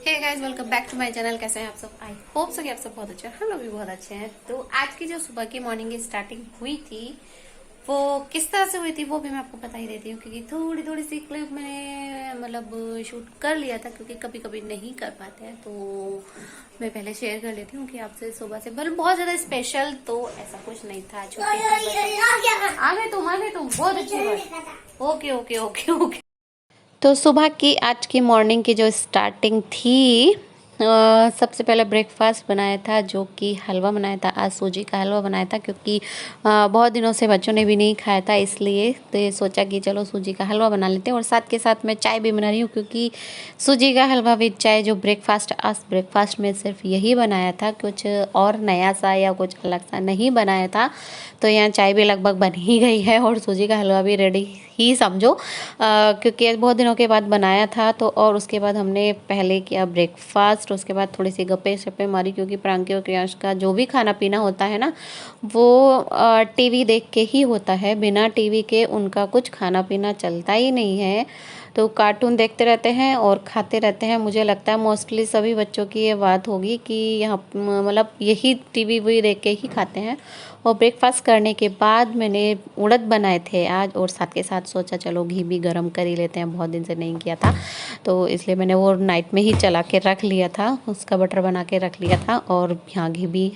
Hey guys, welcome back to my channel. कैसे हैं आप सब? आई होप सो कि आप सब बहुत अच्छे हैं। हम लोग भी बहुत अच्छे हैं। तो आज की जो सुबह की मॉर्निंग की स्टार्टिंग हुई थी वो किस तरह से हुई थी वो भी मैं आपको बता ही देती हूँ, क्योंकि थोड़ी थोड़ी सी क्लिप मैंने मतलब शूट कर लिया था, क्योंकि कभी कभी नहीं कर पाते हैं। तो मैं पहले शेयर कर लेती हूँ कि आपसे सुबह से बल बहुत ज्यादा स्पेशल तो ऐसा कुछ नहीं था। छुट्टी आगे तुम बहुत अच्छी बात। Okay okay okay okay. तो सुबह की आज की मॉर्निंग की जो स्टार्टिंग थी, सबसे पहले ब्रेकफास्ट बनाया था, जो कि हलवा बनाया था। आज सूजी का हलवा बनाया था, क्योंकि बहुत दिनों से बच्चों ने भी नहीं खाया था, इसलिए तो ये सोचा कि चलो सूजी का हलवा बना लेते हैं। और साथ के साथ मैं चाय भी बना रही हूँ, क्योंकि सूजी का हलवा विद चाय जो ब्रेकफास्ट, आज ब्रेकफास्ट में सिर्फ यही बनाया था, कुछ और नया सा या कुछ अलग सा नहीं बनाया था। तो यहाँ चाय भी लगभग बन ही गई है और सूजी का हलवा भी रेडी ही समझो, क्योंकि बहुत दिनों के बाद बनाया था। तो और उसके बाद हमने पहले किया ब्रेकफास्ट, उसके बाद थोड़ी सी गप्पे शप्पे मारी, क्योंकि प्रांकी और क्रियांश का जो भी खाना पीना होता है ना, वो टीवी देख के ही होता है। बिना टीवी के उनका कुछ खाना पीना चलता ही नहीं है। तो कार्टून देखते रहते हैं और खाते रहते हैं। मुझे लगता है मोस्टली सभी बच्चों की ये बात होगी कि यहाँ मतलब यही टीवी भी देख के ही खाते हैं। और ब्रेकफास्ट करने के बाद मैंने उड़द बनाए थे आज, और साथ के साथ सोचा चलो घी भी गरम कर ही लेते हैं, बहुत दिन से नहीं किया था। तो इसलिए मैंने वो नाइट में ही चला के रख लिया था, उसका बटर बना के रख लिया था। और यहाँ घी भी।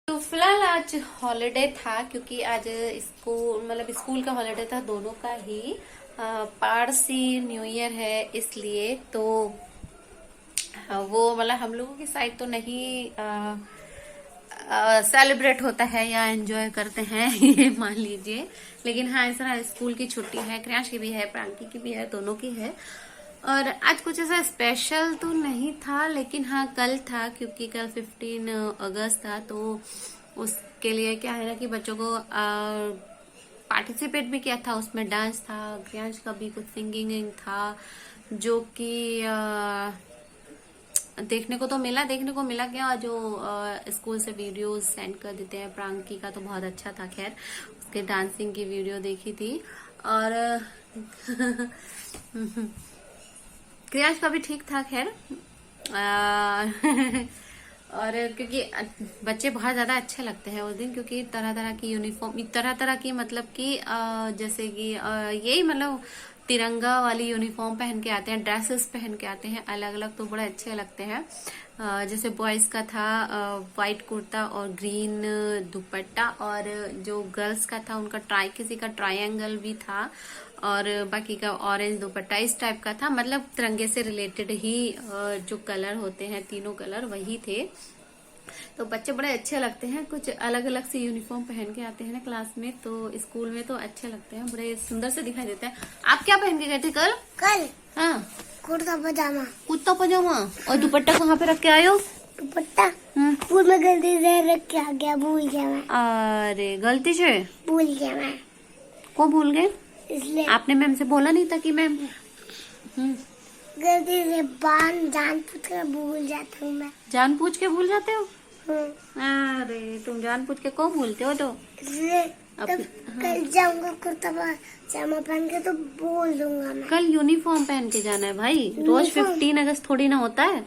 तो फिलहाल आज हॉलीडे था, क्योंकि आज स्कूल मतलब स्कूल का हॉलीडे था, दोनों का ही। पारसी न्यू ईयर है, इसलिए तो वो मतलब हम लोगों की साइड तो नहीं सेलिब्रेट होता है या एंजॉय करते हैं ये मान लीजिए। लेकिन हाँ, इस तरह स्कूल की छुट्टी है, क्रियांश की भी है, प्रांकी की भी है, दोनों की है। और आज कुछ ऐसा स्पेशल तो नहीं था, लेकिन हाँ कल था, क्योंकि कल 15 अगस्त था। तो उसके लिए क्या है ना कि बच्चों को पार्टिसिपेट भी किया था, उसमें डांस था, क्रियांश का भी कुछ सिंगिंग था, जो कि देखने को मिला क्या, जो स्कूल से वीडियोस सेंड कर देते हैं। प्रांकी का तो बहुत अच्छा था, खैर उसके डांसिंग की वीडियो देखी थी। और क्रियांश का भी ठीक था, खैर। और क्योंकि बच्चे बहुत ज्यादा अच्छे लगते हैं उस दिन, क्योंकि तरह तरह की यूनिफॉर्म, तरह तरह की मतलब कि जैसे कि यही मतलब तिरंगा वाली यूनिफॉर्म पहन के आते हैं, ड्रेसेस पहन के आते हैं अलग अलग, तो बड़े अच्छे लगते हैं। जैसे बॉयज का था व्हाइट कुर्ता और ग्रीन दुपट्टा, और जो गर्ल्स का था उनका किसी का ट्रायंगल भी था, और बाकी का ऑरेंज दुपट्टा, इस टाइप का था। मतलब तिरंगे से रिलेटेड ही जो कलर होते हैं, तीनों कलर वही थे। तो बच्चे बड़े अच्छे लगते हैं, कुछ अलग अलग से यूनिफॉर्म पहन के आते हैं ना क्लास में, तो स्कूल में तो अच्छे लगते हैं, बड़े सुंदर से दिखाई देते हैं। आप क्या पहन के गए थे कल? हाँ, कुर्ता पजामा। कुर्ता पजामा। और दुपट्टा कहाँ पे रख के आए हो? दुपट्टा स्कूल में गलती से रख के आ गया, भूल गया मैं। अरे गलती से भूल गया मैं। को भूल गए? इसलिए आपने मैम से बोला नहीं था कि मैम? गलती से जान पूछ कर भूल जाता हूँ मैं। जान पूछ के भूल जाते हो? अरे तुम जान पूछ के को भूलते हो? तो इसलिए कल जाऊंगा कुर्ता पजामा पहन के तो बोल दूंगा मैं। कल यूनिफॉर्म पहन के जाना है भाई। रोज 15 अगस्त थोड़ी ना होता है,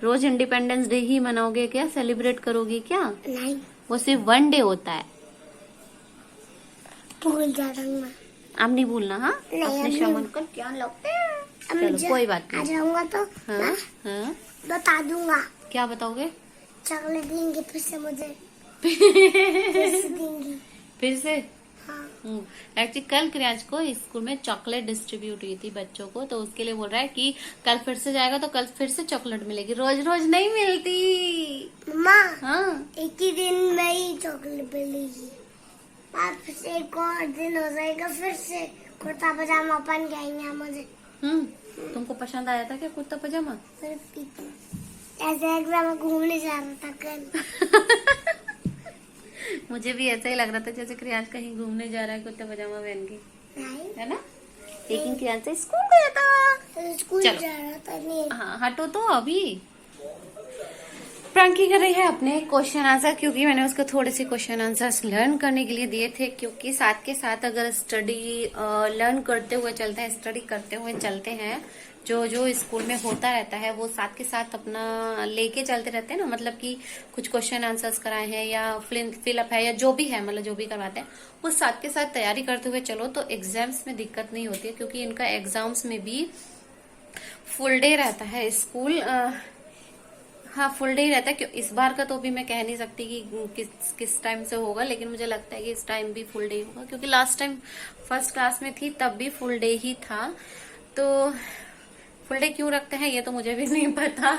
रोज इंडिपेंडेंस डे ही मनाओगे क्या? सेलिब्रेट करोगे क्या? नहीं, वो सिर्फ 1 डे होता है। भूल जाता हूँ मैं। अब नहीं भूलना। हाँ, अपने शमन का क्या लगते हैं। चलो कोई बात नहीं, आ जाऊंगा तो हाँ, हाँ। बता दूंगा। क्या बताओगे? चॉकलेट देंगे फिर से मुझे। फिर से देंगी। फिर से? हाँ। एक्चुअली कल क्रियांश को स्कूल में चॉकलेट डिस्ट्रीब्यूट हुई थी बच्चों को, तो उसके लिए बोल रहा है कि कल फिर से जाएगा तो कल फिर से चॉकलेट मिलेगी, रोज रोज नहीं मिलती। मम्मा, हाँ, एक ही दिन में ही चॉकलेट मिलेगी, बाद फिर से एक और दिन हो जाएगा, फिर से कुर्ता पजामा पहन के आएंगे मुझे। तुमको पसंद आया था क्या कुर्ता पजामा? ऐसे एग्जाम में घूमने जा रहा था कल। मुझे भी ऐसा ही लग रहा था जैसे क्रियांश कहीं घूमने जा रहा है कुर्ता पजामा पहन के, है ना? लेकिन क्रियांश से स्कूल गया था। स्कूल चलो। जा रहा था। नहीं, हाँ हटो तो अभी। प्रांकी कर रही है अपने क्वेश्चन आंसर, क्योंकि मैंने उसको थोड़े से क्वेश्चन आंसर्स लर्न करने के लिए दिए थे, क्योंकि साथ के साथ अगर स्टडी लर्न करते हुए चलते हैं, स्टडी करते हुए चलते हैं, जो जो स्कूल में होता रहता है वो साथ के साथ अपना लेके चलते रहते हैं ना, मतलब कि कुछ क्वेश्चन आंसर्स कराए हैं या फिलअप है या जो भी है, मतलब जो भी करवाते हैं वो साथ के साथ तैयारी करते हुए चलो तो एग्जाम्स में दिक्कत नहीं होती है, क्योंकि इनका एग्जाम्स में भी फुल डे रहता है स्कूल। हाँ, फुल डे ही रहता है। क्यों इस बार का तो भी मैं कह नहीं सकती कि किस टाइम से होगा, लेकिन मुझे लगता है कि इस टाइम भी फुल डे होगा, क्योंकि लास्ट टाइम फर्स्ट क्लास में थी तब भी फुल डे ही था। तो फुल डे क्यों रखते हैं ये तो मुझे भी नहीं पता,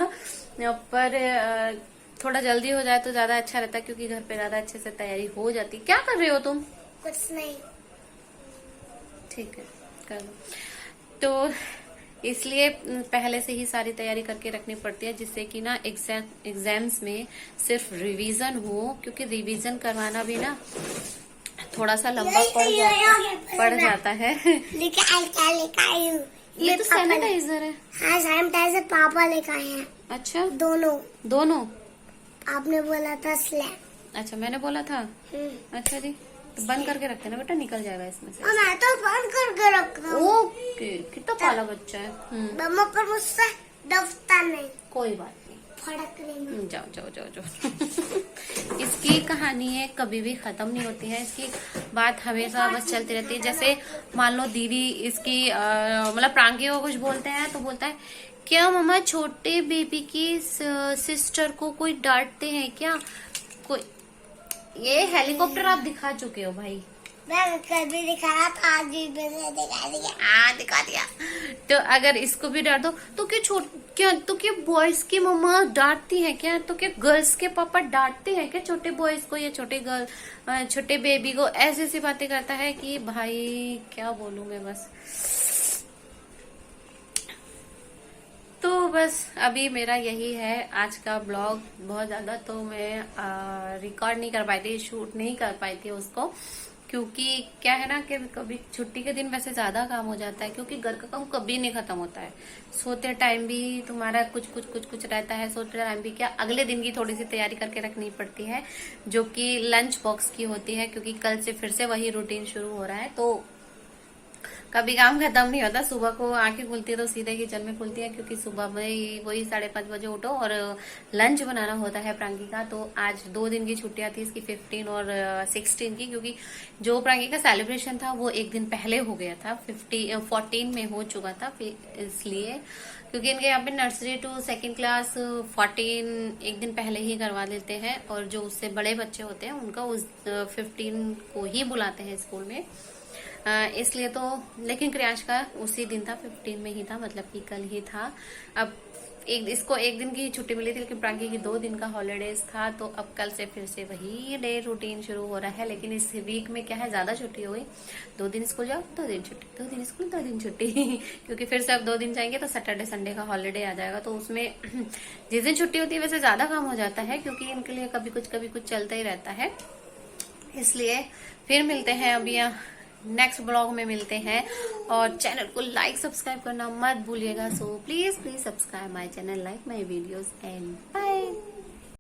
पर थोड़ा जल्दी हो जाए तो ज्यादा अच्छा रहता है, क्योंकि घर पे ज्यादा अच्छे से तैयारी हो जाती। क्या कर रहे हो तुम? कुछ नहीं। ठीक है, कर लो। तो इसलिए पहले से ही सारी तैयारी करके रखनी पड़ती है, जिससे कि ना एग्जाम्स में सिर्फ रिवीजन हो, क्योंकि रिवीजन करवाना भी ना थोड़ा सा लंबा पड़ जाता है। ये तो सैनिटाइजर है। हाँ, सैनिटाइजर पापा लेकर आए हैं। अच्छा, दोनों आपने बोला था स्लैब। अच्छा, मैंने बोला था। अच्छा जी, तो बंद करके रखते ना बेटा, निकल जाएगा इसमें से। मैं तो बंद करके रखता हूँ। ओके, कितना पाला बच्चा है। मम्मा पर मुझसे डरता नहीं। कोई बात नहीं, फड़क नहीं। जाओ जाओ जाओ जाओ। इसकी कहानी है कभी भी खत्म नहीं होती है, इसकी बात हमेशा बस चलती रहती है। जैसे मान लो दीदी इसकी मतलब प्रांगी को कुछ बोलते हैं तो बोलता है, क्या मम्मा छोटे बेबी की सिस्टर को कोई डांटते हैं क्या? कोई ये हेलीकॉप्टर आप दिखा चुके हो भाई। मैं कभी दिखाया था, आज भी मैंने दिखा दिया। तो अगर इसको भी डांट दो तो क्या बॉयज की मम्मा डांटती है क्या? तो क्या गर्ल्स के पापा डांटते हैं क्या छोटे बॉयज को या छोटे बेबी को? ऐसी ऐसी बातें करता है कि भाई क्या बोलूं मैं बस। तो बस अभी मेरा यही है आज का ब्लॉग। बहुत ज्यादा तो मैं रिकॉर्ड नहीं कर पाई थी, शूट नहीं कर पाई थी उसको, क्योंकि क्या है ना कि कभी छुट्टी के दिन वैसे ज्यादा काम हो जाता है, क्योंकि घर का काम कभी नहीं खत्म होता है। सोते टाइम भी तुम्हारा कुछ रहता है, सोते टाइम भी क्या अगले दिन की थोड़ी सी तैयारी करके रखनी पड़ती है, जो कि लंच बॉक्स की होती है, क्योंकि कल से फिर से वही रूटीन शुरू हो रहा है। तो कभी काम खत्म नहीं होता। सुबह को आंखें खुलती है तो सीधे किचन में खुलती है, क्योंकि सुबह में वही 5:30 बजे उठो और लंच बनाना होता है प्रांगी का। तो आज 2 दिन की छुट्टियां थी इसकी, 15 और 16 की, क्योंकि जो प्रांगी का सेलिब्रेशन था वो एक दिन पहले हो गया था, 14 में हो चुका था। इसलिए क्योंकि इनके यहाँ पे नर्सरी टू 2nd क्लास 14 एक दिन पहले ही करवा देते हैं, और जो उससे बड़े बच्चे होते हैं उनका उस 15 को ही बुलाते हैं स्कूल में। इसलिए तो, लेकिन क्रियांश का उसी दिन था, 15 में ही था, मतलब कि कल ही था। अब इसको एक दिन की छुट्टी मिली थी, लेकिन प्रांगी की 2 दिन का हॉलीडेज था। तो अब कल से फिर से वही डे रूटीन शुरू हो रहा है। लेकिन इस वीक में क्या है, ज्यादा छुट्टी हो गई। 2 दिन स्कूल जाओ, 2 दिन छुट्टी, 2 दिन स्कूल, 2 दिन छुट्टी। क्योंकि फिर से अब 2 दिन जाएंगे तो सैटरडे संडे का हॉलीडे आ जाएगा। तो उसमें जिस दिन छुट्टी होती है वैसे ज्यादा काम हो जाता है, क्योंकि इनके लिए कभी कुछ चलता ही रहता है। इसलिए फिर मिलते हैं अभी नेक्स्ट ब्लॉग में मिलते हैं, और चैनल को लाइक सब्सक्राइब करना मत भूलिएगा। So please subscribe my channel, like my videos and bye.